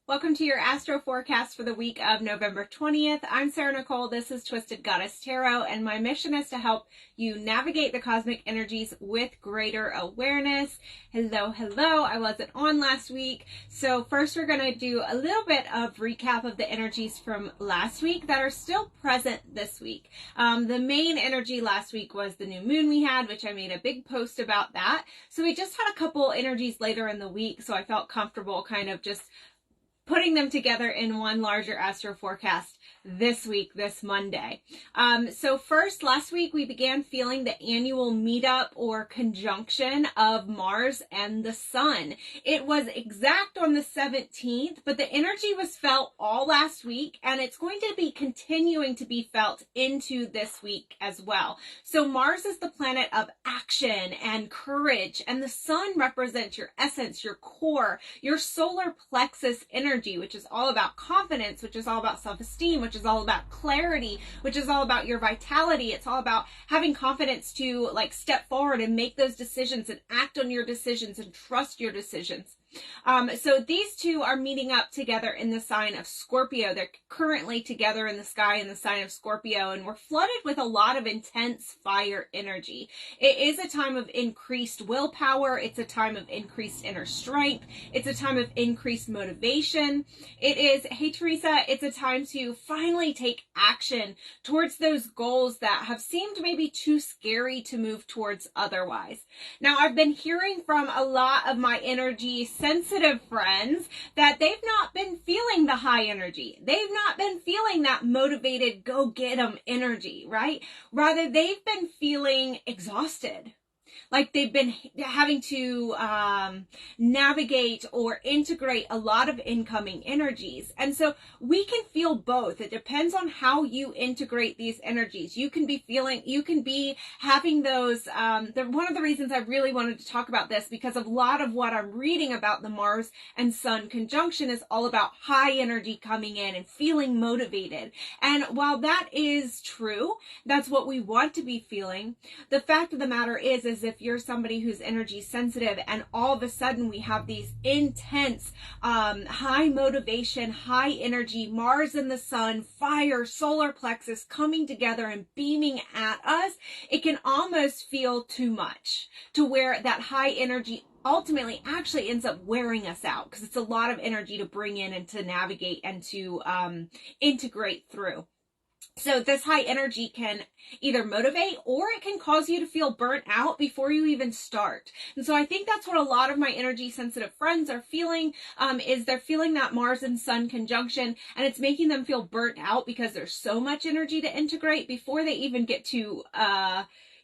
Welcome to your Astro forecast for the week of November 20th. I'm Sarah Nicole. This is Twisted Goddess Tarot, and my mission is to help you navigate the cosmic energies with greater awareness. Hello, hello. I wasn't on last week. So first we're going to do a little bit of recap of the energies from last week that are still present this week. The main energy last week was the new moon we had, which I made a big post about that. So we just had a couple energies later in the week, so I felt comfortable kind of just putting them together in one larger astro forecast this week, this Monday. So first, last week we began feeling the annual meetup or conjunction of Mars and the Sun. It was exact on the 17th, but the energy was felt all last week, and it's going to be continuing to be felt into this week as well. So Mars is the planet of action and courage, and the Sun represents your essence, your core, your solar plexus energy, which is all about confidence, which is all about self-esteem, which is all about clarity, which is all about your vitality. It's all about having confidence to step forward and make those decisions and act on your decisions and trust your decisions. So these two are meeting up together in the sign of Scorpio. They're currently together in the sky in the sign of Scorpio, and we're flooded with a lot of intense fire energy. It is a time of increased willpower. It's a time of increased inner strength. It's a time of increased motivation. It is, hey Teresa, it's a time to finally take action towards those goals that have seemed maybe too scary to move towards otherwise. Now, I've been hearing from a lot of my energy sensitive friends that they've not been feeling the high energy. They've not been feeling that motivated, go get 'em energy, right? Rather, they've been feeling exhausted. Like they've been having to navigate or integrate a lot of incoming energies. And so we can feel both. It depends on how you integrate these energies. You can be having those, one of the reasons I really wanted to talk about this, because a lot of what I'm reading about the Mars and Sun conjunction is all about high energy coming in and feeling motivated. And while that is true, that's what we want to be feeling. The fact of the matter is if you're somebody who's energy sensitive and all of a sudden we have these intense, high motivation, high energy, Mars and the Sun, fire, solar plexus coming together and beaming at us, it can almost feel too much to where that high energy ultimately actually ends up wearing us out, because it's a lot of energy to bring in and to navigate and to integrate through. So this high energy can either motivate or it can cause you to feel burnt out before you even start. And so I think that's what a lot of my energy sensitive friends are feeling, is they're feeling that Mars and Sun conjunction, and it's making them feel burnt out because there's so much energy to integrate before they even get to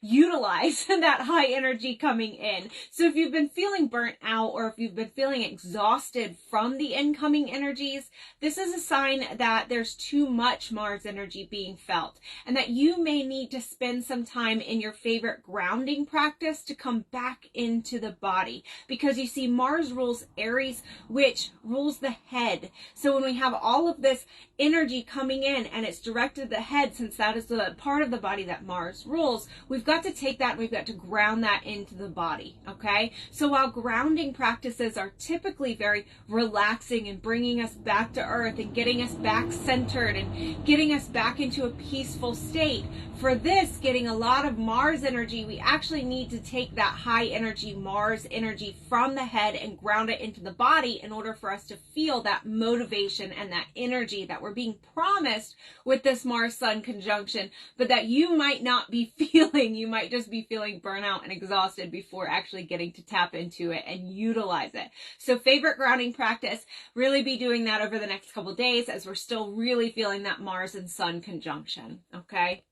utilize that high energy coming in. So if you've been feeling burnt out, or if you've been feeling exhausted from the incoming energies, this is a sign that there's too much Mars energy being felt, and that you may need to spend some time in your favorite grounding practice to come back into the body, because you see Mars rules Aries, which rules the head. So when we have all of this energy coming in and it's directed at the head, since that is the part of the body that Mars rules, we've got to take that and we've got to ground that into the body, okay? So while grounding practices are typically very relaxing and bringing us back to earth and getting us back centered and getting us back into a peaceful state, for this, getting a lot of Mars energy, we actually need to take that high energy Mars energy from the head and ground it into the body in order for us to feel that motivation and that energy that we're being promised with this Mars-Sun conjunction, but that you might not be feeling. You might just be feeling burnout and exhausted before actually getting to tap into it and utilize it. So favorite grounding practice, really be doing that over the next couple days as we're still really feeling that Mars and Sun conjunction, okay?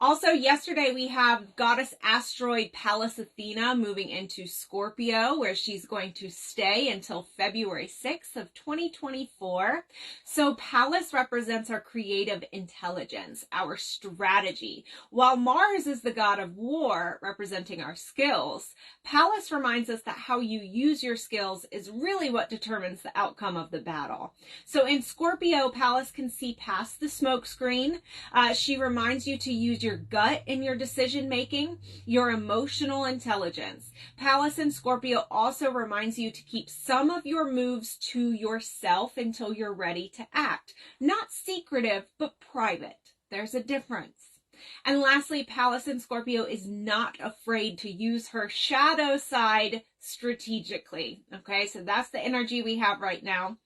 Also, yesterday we have Goddess Asteroid Pallas Athena moving into Scorpio, where she's going to stay until February 6th of 2024. So Pallas represents our creative intelligence, our strategy. While Mars is the god of war, representing our skills, Pallas reminds us that how you use your skills is really what determines the outcome of the battle. So in Scorpio, Pallas can see past the smoke screen. She reminds you to to use your gut in your decision making, your emotional intelligence. Pallas in Scorpio also reminds you to keep some of your moves to yourself until you're ready to act. Not secretive, but private. There's a difference. And lastly, Pallas in Scorpio is not afraid to use her shadow side strategically. Okay, so that's the energy we have right now.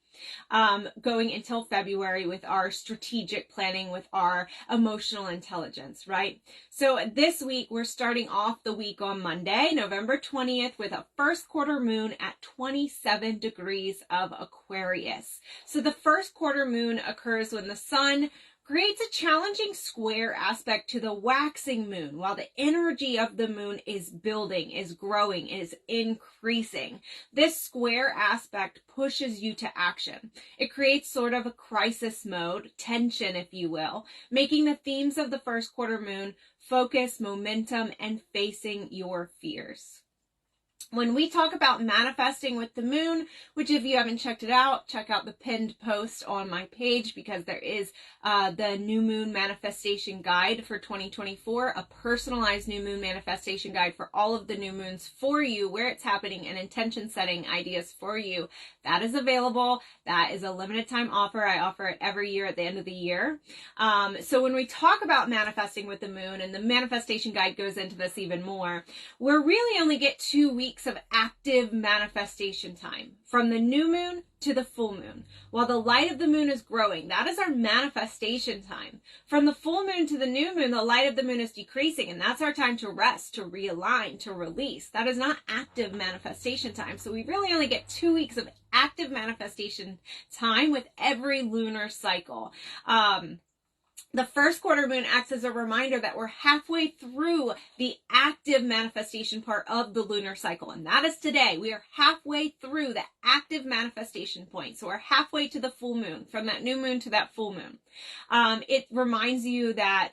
Going until February with our strategic planning, with our emotional intelligence, right? So this week, we're starting off the week on Monday, November 20th, with a first quarter moon at 27 degrees of Aquarius. So the first quarter moon occurs when the sun creates a challenging square aspect to the waxing moon, while the energy of the moon is building, is growing, is increasing. This square aspect pushes you to action. It creates sort of a crisis mode, tension, if you will, making the themes of the first quarter moon focus, momentum, and facing your fears. When we talk about manifesting with the moon, which if you haven't checked it out, check out the pinned post on my page, because there is the new moon manifestation guide for 2024, a personalized new moon manifestation guide for all of the new moons for you, where it's happening, and intention setting ideas for you. That is available. That is a limited time offer. I offer it every year at the end of the year. So when we talk about manifesting with the moon, and the manifestation guide goes into this even more, we're really only get 2 weeks of active manifestation time, from the new moon to the full moon. While the light of the moon is growing, that is our manifestation time. From the full moon to the new moon, the light of the moon is decreasing, and that's our time to rest, to realign, to release. That is not active manifestation time. So we really only get 2 weeks of active manifestation time with every lunar cycle. The first quarter moon acts as a reminder that we're halfway through the active manifestation part of the lunar cycle, and that is today. We are halfway through the active manifestation point, so we're halfway to the full moon, from that new moon to that full moon. It reminds you that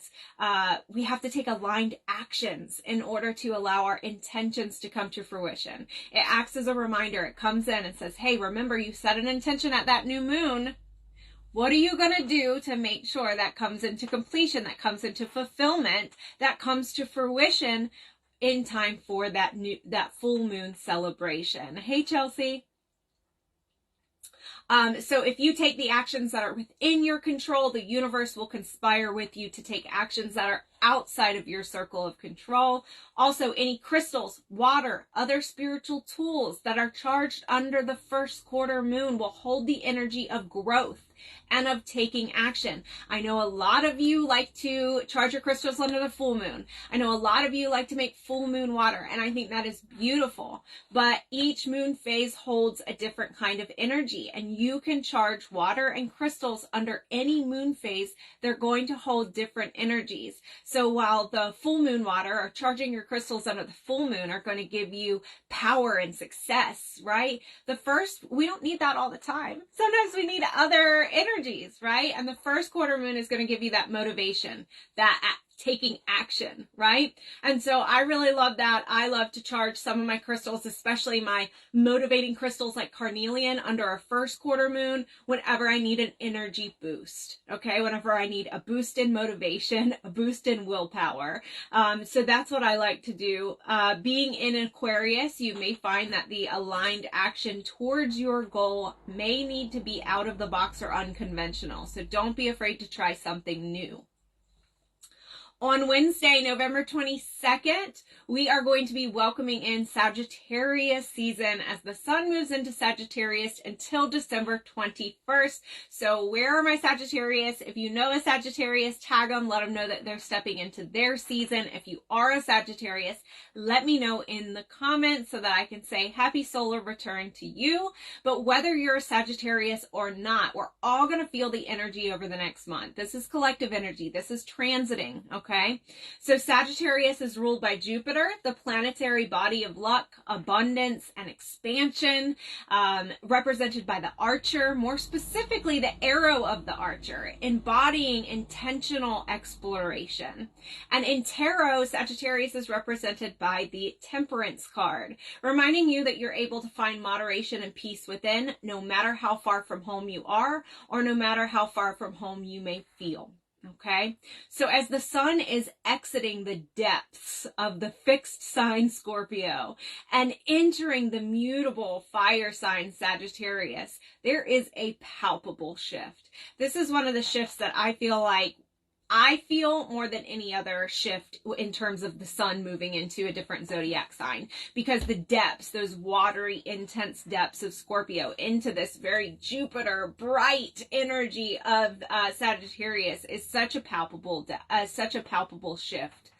we have to take aligned actions in order to allow our intentions to come to fruition. It acts as a reminder. It comes in and says, hey, remember, you set an intention at that new moon. What are you going to do to make sure that comes into completion, that comes into fulfillment, that comes to fruition in time for that full moon celebration? Hey, Chelsea. So if you take the actions that are within your control, the universe will conspire with you to take actions that are outside of your circle of control. Also, any crystals, water, other spiritual tools that are charged under the first quarter moon will hold the energy of growth and of taking action. I know a lot of you like to charge your crystals under the full moon. I know a lot of you like to make full moon water, and I think that is beautiful. But each moon phase holds a different kind of energy, and you can charge water and crystals under any moon phase. They're going to hold different energies. So while the full moon water, or charging your crystals under the full moon, are going to give you power and success, right? We don't need that all the time. Sometimes we need other energies, right? And the first quarter moon is going to give you that motivation, that taking action, right? And so I really love that. I love to charge some of my crystals, especially my motivating crystals like carnelian, under our first quarter moon whenever I need an energy boost, okay? Whenever I need a boost in motivation, a boost in willpower. So that's what I like to do. Being in Aquarius, you may find that the aligned action towards your goal may need to be out of the box or unconventional. So don't be afraid to try something new. On Wednesday, November 22nd, we are going to be welcoming in Sagittarius season as the sun moves into Sagittarius until December 21st. So where are my Sagittarius? If you know a Sagittarius, tag them, let them know that they're stepping into their season. If you are a Sagittarius, let me know in the comments so that I can say happy solar return to you. But whether you're a Sagittarius or not, we're all going to feel the energy over the next month. This is collective energy. This is transiting, okay? So Sagittarius is ruled by Jupiter, the planetary body of luck, abundance, and expansion, represented by the archer, more specifically the arrow of the archer, embodying intentional exploration. And in tarot, Sagittarius is represented by the Temperance card, reminding you that you're able to find moderation and peace within, no matter how far from home you are, or no matter how far from home you may feel. Okay, so as the sun is exiting the depths of the fixed sign Scorpio and entering the mutable fire sign Sagittarius, there is a palpable shift. This is one of the shifts that I feel more than any other shift in terms of the sun moving into a different zodiac sign, because the depths, those watery, intense depths of Scorpio into this very Jupiter bright energy of Sagittarius is such a palpable shift.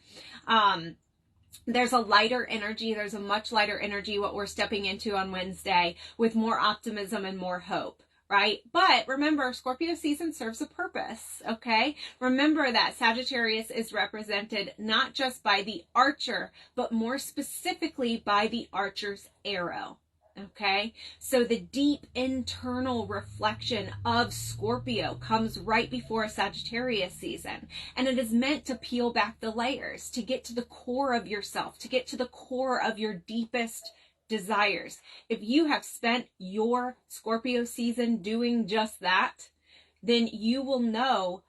There's a lighter energy. There's a much lighter energy what we're stepping into on Wednesday, with more optimism and more hope. Right? But remember, Scorpio season serves a purpose, okay? Remember that Sagittarius is represented not just by the archer, but more specifically by the archer's arrow, okay? So the deep internal reflection of Scorpio comes right before Sagittarius season, and it is meant to peel back the layers, to get to the core of yourself, to get to the core of your deepest desires. If you have spent your Scorpio season doing just that, then you will know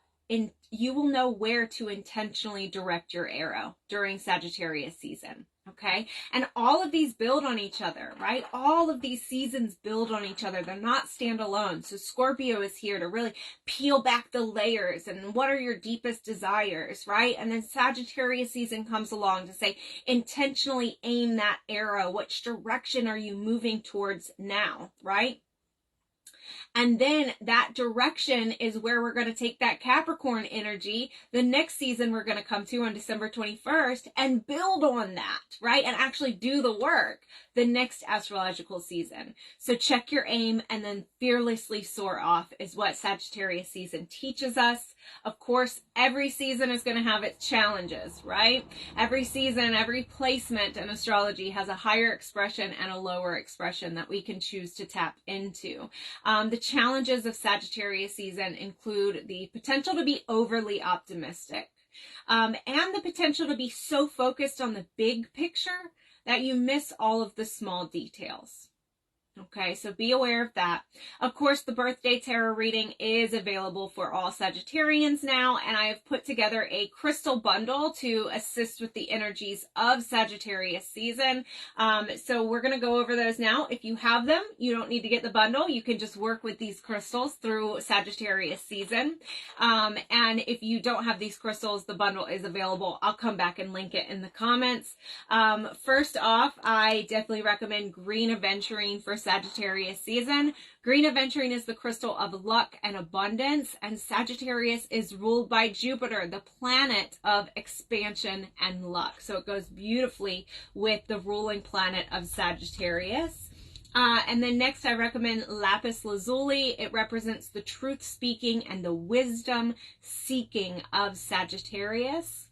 where to intentionally direct your arrow during Sagittarius season. Okay. And all of these build on each other, right? All of these seasons build on each other. They're not standalone. So Scorpio is here to really peel back the layers and what are your deepest desires, right? And then Sagittarius season comes along to say, intentionally aim that arrow. Which direction are you moving towards now, right? And then that direction is where we're going to take that Capricorn energy the next season we're going to come to on December 21st and build on that, right? And actually do the work the next astrological season. So check your aim and then fearlessly soar off is what Sagittarius season teaches us. Of course, every season is going to have its challenges, right? Every season, every placement in astrology has a higher expression and a lower expression that we can choose to tap into. The challenges of Sagittarius season include the potential to be overly optimistic, and the potential to be so focused on the big picture that you miss all of the small details. Okay, so be aware of that. Of course, the birthday tarot reading is available for all Sagittarians now, and I have put together a crystal bundle to assist with the energies of Sagittarius season. So we're going to go over those now. If you have them, you don't need to get the bundle. You can just work with these crystals through Sagittarius season. And if you don't have these crystals, the bundle is available. I'll come back and link it in the comments. First off, I definitely recommend green aventurine for Sagittarius season. Green aventurine is the crystal of luck and abundance, and Sagittarius is ruled by Jupiter, the planet of expansion and luck. So it goes beautifully with the ruling planet of Sagittarius. And then next I recommend lapis lazuli. It represents the truth speaking and the wisdom seeking of Sagittarius.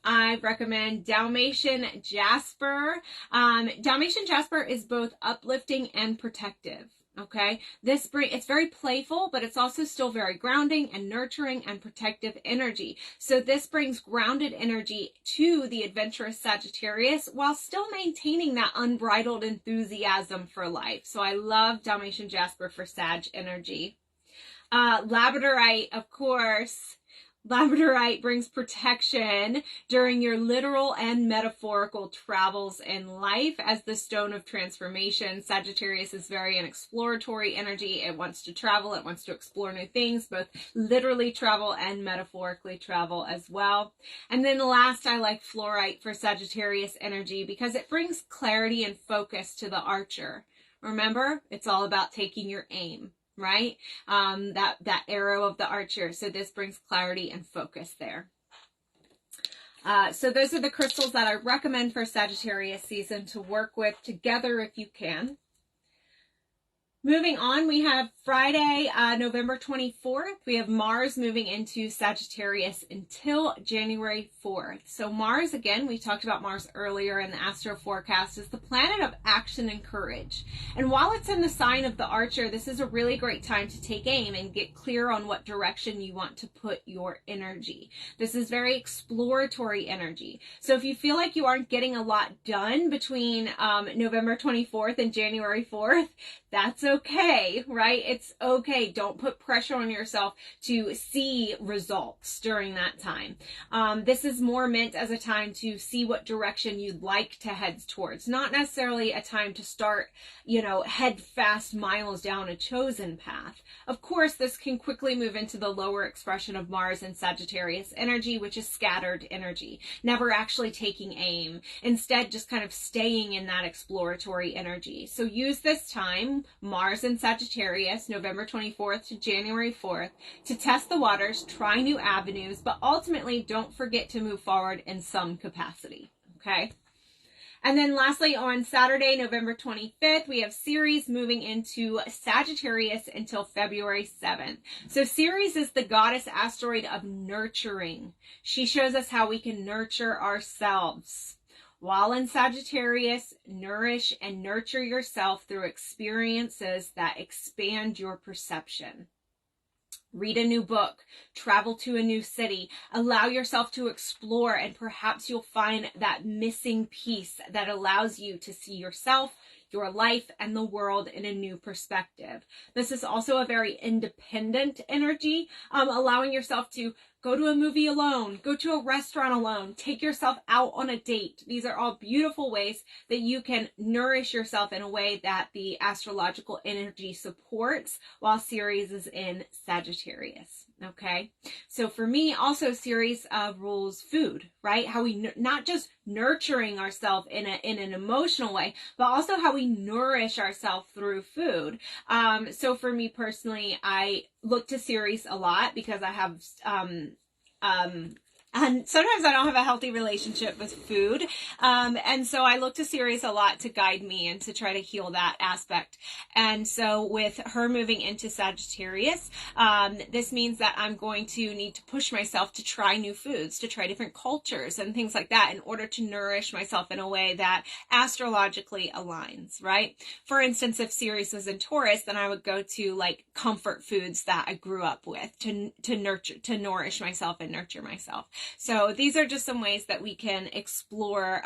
I recommend Dalmatian jasper. Dalmatian jasper is both uplifting and protective. Okay, it's very playful, but it's also still very grounding and nurturing and protective energy. So this brings grounded energy to the adventurous Sagittarius while still maintaining that unbridled enthusiasm for life. So I love Dalmatian jasper for Sag energy. Labradorite, of course. Labradorite brings protection during your literal and metaphorical travels in life as the stone of transformation. Sagittarius is very an exploratory energy. It wants to travel. It wants to explore new things, both literally travel and metaphorically travel as well. And then last, I like fluorite for Sagittarius energy because it brings clarity and focus to the archer. Remember, it's all about taking your aim. Right? That arrow of the archer. So this brings clarity and focus there. So those are the crystals that I recommend for Sagittarius season to work with together if you can. Moving on, we have Friday, November 24th. We have Mars moving into Sagittarius until January 4th. So Mars, again, we talked about Mars earlier in the Astro forecast, is the planet of action and courage. And while it's in the sign of the Archer, this is a really great time to take aim and get clear on what direction you want to put your energy. This is very exploratory energy. So if you feel like you aren't getting a lot done between November 24th and January 4th, that's okay, right? It's okay. Don't put pressure on yourself to see results during that time. This is more meant as a time to see what direction you'd like to head towards, not necessarily a time to start, head fast miles down a chosen path. Of course, this can quickly move into the lower expression of Mars and Sagittarius energy, which is scattered energy, never actually taking aim, instead just kind of staying in that exploratory energy. So use this time, Mars and Sagittarius, November 24th to January 4th, to test the waters, try new avenues, but ultimately don't forget to move forward in some capacity, okay? And then lastly, on Saturday, November 25th, we have Ceres moving into Sagittarius until February 7th. So Ceres is the goddess asteroid of nurturing. She shows us how we can nurture ourselves. While in Sagittarius, nourish and nurture yourself through experiences that expand your perception. Read a new book, travel to a new city, allow yourself to explore, and perhaps you'll find that missing piece that allows you to see yourself, your life, and the world in a new perspective. This is also a very independent energy, allowing yourself to go to a movie alone, go to a restaurant alone, take yourself out on a date. These are all beautiful ways that you can nourish yourself in a way that the astrological energy supports while Ceres is in Sagittarius. Okay, so for me, also Ceres rules food, right? How we not just nurturing ourselves in an emotional way, but also how we nourish ourselves through food. So for me personally, I look to Ceres a lot because I have and sometimes I don't have a healthy relationship with food. And so I look to Ceres a lot to guide me and to try to heal that aspect. And so with her moving into Sagittarius, this means that I'm going to need to push myself to try new foods, to try different cultures and things like that in order to nourish myself in a way that astrologically aligns, right? For instance, if Ceres was in Taurus, then I would go to like comfort foods that I grew up with to nourish myself and nurture myself. So these are just some ways that we can explore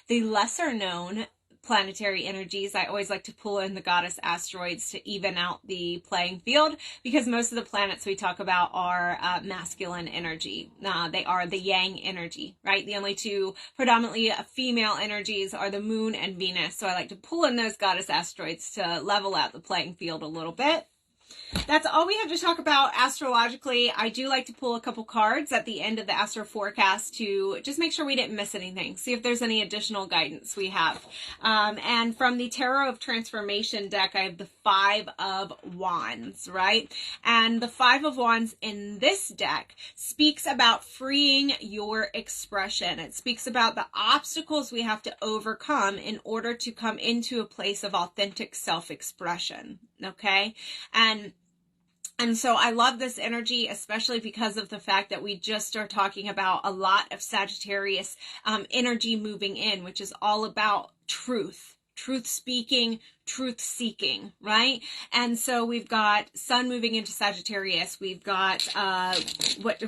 the lesser known planetary energies. I always like to pull in the goddess asteroids to even out the playing field, because most of the planets we talk about are masculine energy. They are the yang energy, right? The only two predominantly female energies are the moon and Venus. So I like to pull in those goddess asteroids to level out the playing field a little bit. That's all we have to talk about astrologically. I do like to pull a couple cards at the end of the astro forecast to just make sure we didn't miss anything. See if there's any additional guidance we have. And from the Tarot of Transformation deck, I have the Five of Wands, right? And the Five of Wands in this deck speaks about freeing your expression. It speaks about the obstacles we have to overcome in order to come into a place of authentic self-expression, okay? And so I love this energy, especially because of the fact that we just are talking about a lot of Sagittarius energy moving in, which is all about truth speaking, truth seeking, right? And so we've got Sun moving into Sagittarius. We've got,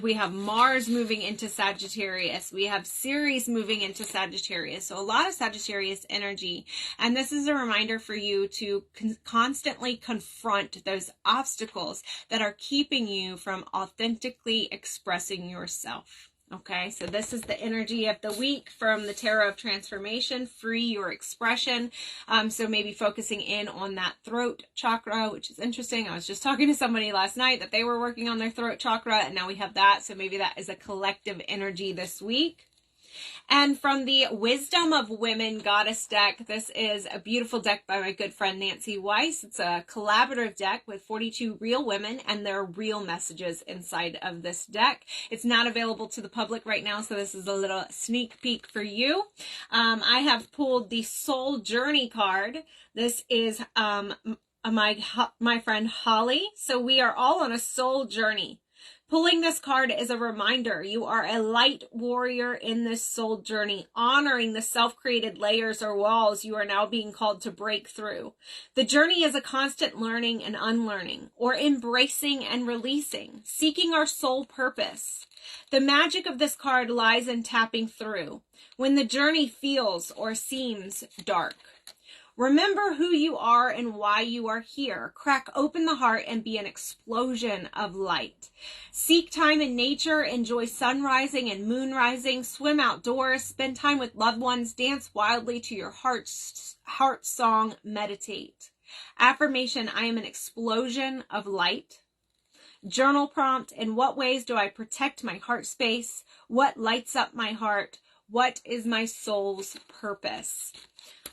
we have Mars moving into Sagittarius. We have Ceres moving into Sagittarius. So a lot of Sagittarius energy. And this is a reminder for you to constantly confront those obstacles that are keeping you from authentically expressing yourself. Okay, so this is the energy of the week from the Tarot of Transformation, free your expression. So maybe focusing in on that throat chakra, which is interesting. I was just talking to somebody last night that they were working on their throat chakra, and now we have that. So maybe that is a collective energy this week. And from the Wisdom of Women Goddess deck, this is a beautiful deck by my good friend Nancy Weiss. It's a collaborative deck with 42 real women, and there are real messages inside of this deck. It's not available to the public right now, so this is a little sneak peek for you. I have pulled the Soul Journey card. This is my friend Holly. So we are all on a soul journey. Pulling this card is a reminder you are a light warrior in this soul journey, honoring the self-created layers or walls you are now being called to break through. The journey is a constant learning and unlearning, or embracing and releasing, seeking our soul purpose. The magic of this card lies in tapping through when the journey feels or seems dark. Remember who you are and why you are here. Crack open the heart and be an explosion of light. Seek time in nature, enjoy sun rising and moon rising, swim outdoors, spend time with loved ones, dance wildly to your heart song, meditate. Affirmation, I am an explosion of light. Journal prompt, in what ways do I protect my heart space? What lights up my heart? What is my soul's purpose?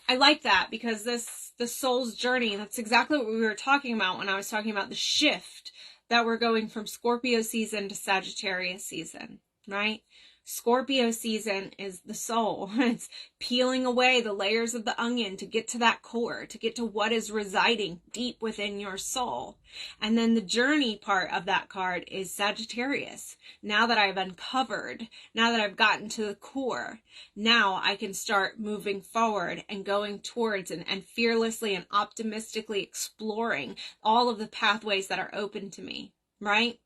I like that because the soul's journey, that's exactly what we were talking about when I was talking about the shift that we're going from Scorpio season to Sagittarius season, right? Scorpio season is the soul. It's peeling away the layers of the onion to get to that core, to get to what is residing deep within your soul. And then the journey part of that card is Sagittarius. Now that I've uncovered, now that I've gotten to the core, now I can start moving forward and going towards and fearlessly and optimistically exploring all of the pathways that are open to me, right?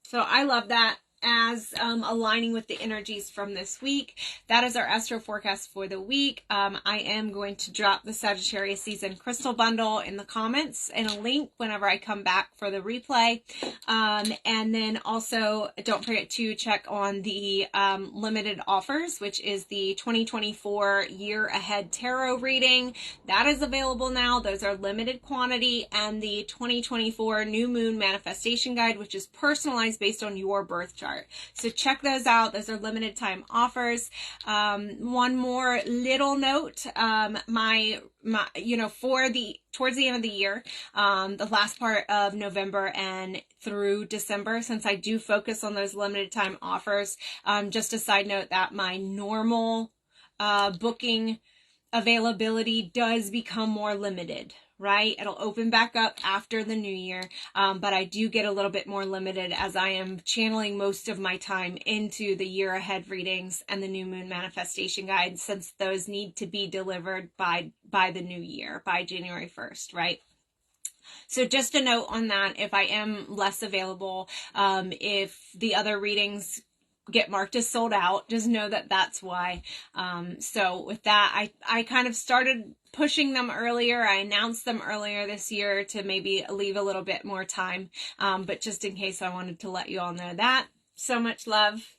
So I love that. As aligning with the energies from this week. That is our Astro forecast for the week. I am going to drop the Sagittarius season crystal bundle in the comments and a link whenever I come back for the replay. And then also don't forget to check on the limited offers, which is the 2024 year ahead tarot reading. That is available now. Those are limited quantity, and the 2024 new moon manifestation guide, which is personalized based on your birth chart. So check those out. Those are limited time offers. One more little note, towards the end of the year, the last part of November and through December, since I do focus on those limited time offers, just a side note that my normal booking availability does become more limited, right? It'll open back up after the new year, but I do get a little bit more limited as I am channeling most of my time into the year ahead readings and the new moon manifestation guide, since those need to be delivered by the new year, by January 1st, right? So just a note on that, if I am less available, if the other readings get marked as sold out, just know that that's why. So with that, I kind of started pushing them earlier. I announced them earlier this year to maybe leave a little bit more time. But just in case, I wanted to let you all know that. So much love.